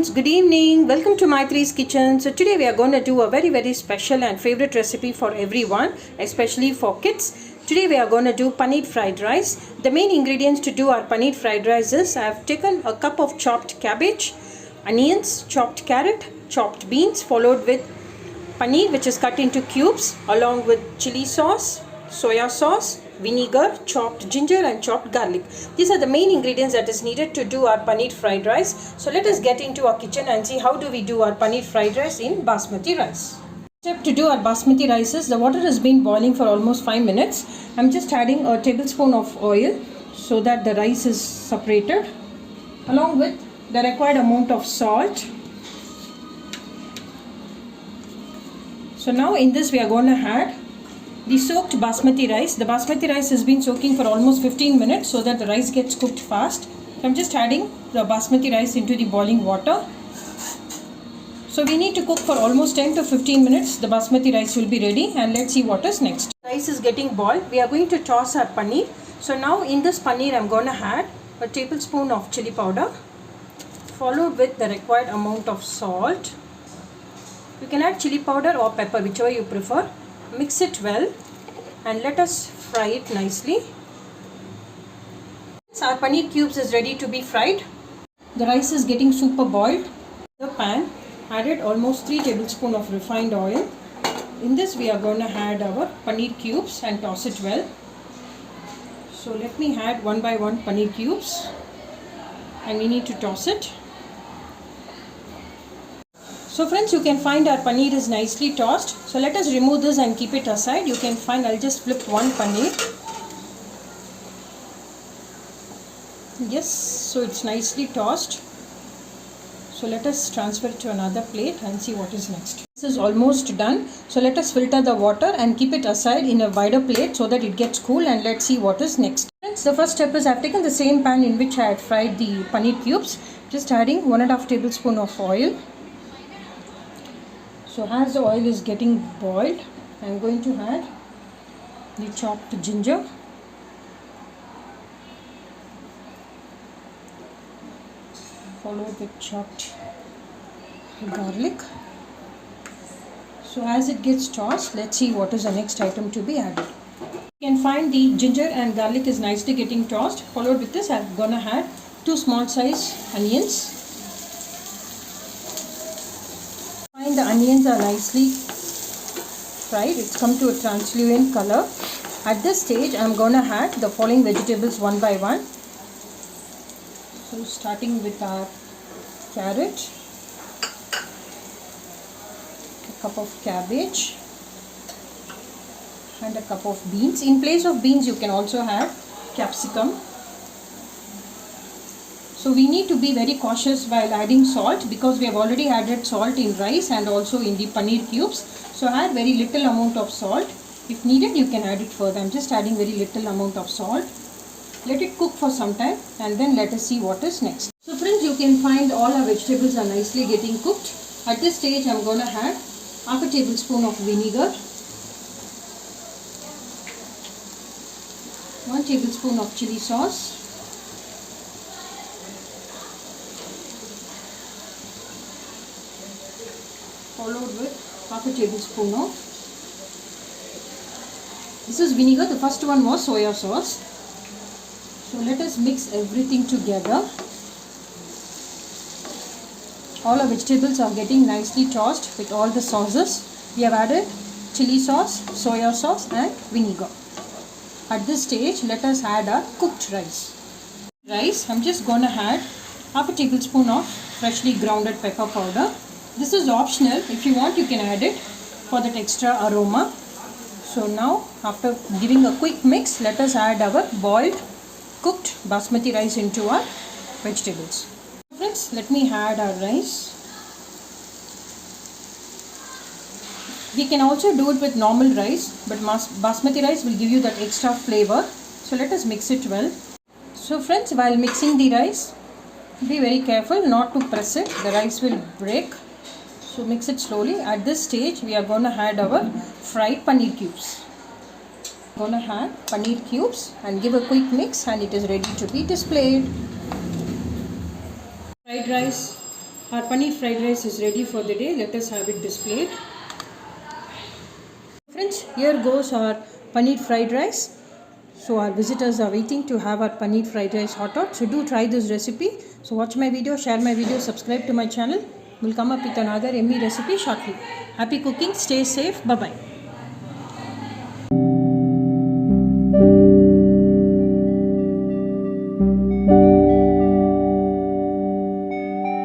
friends, good evening. Welcome to Maitri's Kitchen. So today we are going to do a very special and favorite recipe for everyone, especially for kids. Today we are going to do paneer fried rice. The main ingredients to do our paneer fried rice is I have taken a cup of chopped cabbage, onions, chopped carrot, chopped beans, followed with paneer which is cut into cubes, along with chili sauce, soya sauce, vinegar, chopped ginger and chopped garlic. These are the main ingredients that is needed to do our paneer fried rice. So let us get into our kitchen and see how do we do our paneer fried rice in basmati rice. Step to do our basmati rice is the water has been boiling for almost 5 minutes. I'm just adding a tablespoon of oil so that the rice is separated, along with the required amount of salt. So now in this we are going to add the soaked basmati rice. The basmati rice has been soaking for almost 15 minutes so that the rice gets cooked fast. So I'm just adding the basmati rice into the boiling water. So we need to cook for almost 10 to 15 minutes. The basmati rice will be ready, and let's see what is next. Rice is getting boiled. We are going to toss our paneer. So now in this paneer I'm going to add a tablespoon of chili powder, followed with the required amount of salt. You can add chili powder or pepper, whichever you prefer. Mix it well and let us fry it nicely. So our paneer cubes is ready to be fried. The rice is getting super boiled. In the pan, added almost 3 tablespoons of refined oil. In this we are going to add our paneer cubes and toss it well. So let me add one by one paneer cubes, and we need to toss it. So friends, you can find our paneer is nicely tossed. So let us remove this and keep it aside. You can find, I'll just flip one paneer. Yes, so it's nicely tossed. So let us transfer it to another plate and see what is next. This is almost done. So let us filter the water and keep it aside in a wider plate so that it gets cool, and let's see what is next. Friends, the first step is I've taken the same pan in which I had fried the paneer cubes. Just adding 1.5 tablespoons of oil. So as the oil is getting boiled, I am going to add the chopped ginger, followed with chopped garlic. So as it gets tossed, let's see what is the next item to be added. You can find the ginger and garlic is nicely getting tossed. Followed with this, I'm gonna add 2 small size onions. The onions are nicely fried. It's come to a translucent color. At this stage, I'm going to add the following vegetables one by one. So starting with our carrot, a cup of cabbage, and a cup of beans. In place of beans, you can also add capsicum. So we need to be very cautious while adding salt, because we have already added salt in rice and also in the paneer cubes. So add very little amount of salt. If needed, you can add it further. I'm just adding very little amount of salt. Let it cook for some time and then let us see what is next. So friends, you can find all our vegetables are nicely getting cooked. At this stage, I'm going to add half a tablespoon of vinegar, 1 tablespoon of chili sauce, followed with half a tablespoon of, this is vinegar, the first one was soya sauce. So let us mix everything together. All our vegetables are getting nicely tossed with all the sauces. We have added chili sauce, soya sauce and vinegar. At this stage, let us add our cooked rice. I'm just going to add half a tablespoon of freshly grounded pepper powder. This is optional. If you want, you can add it for that extra aroma. So now, after giving a quick mix, let us add our boiled, cooked basmati rice into our vegetables. Friends, let me add our rice. We can also do it with normal rice, but basmati rice will give you that extra flavor. So let us mix it well. So friends, while mixing the rice, be very careful not to press it. The rice will break. So mix it slowly. At this stage, we are going to add our fried paneer cubes. Going to add paneer cubes and give a quick mix, and it is ready to be displayed. Fried rice Our paneer fried rice is ready for the day. Let us have it displayed. Friends, here goes our paneer fried rice. So our visitors are waiting to have our paneer fried rice hot. So do try this recipe. So watch my video, share my video, subscribe to my channel. We'll come up with another yummy recipe shortly. Happy cooking. Stay safe. Bye-bye.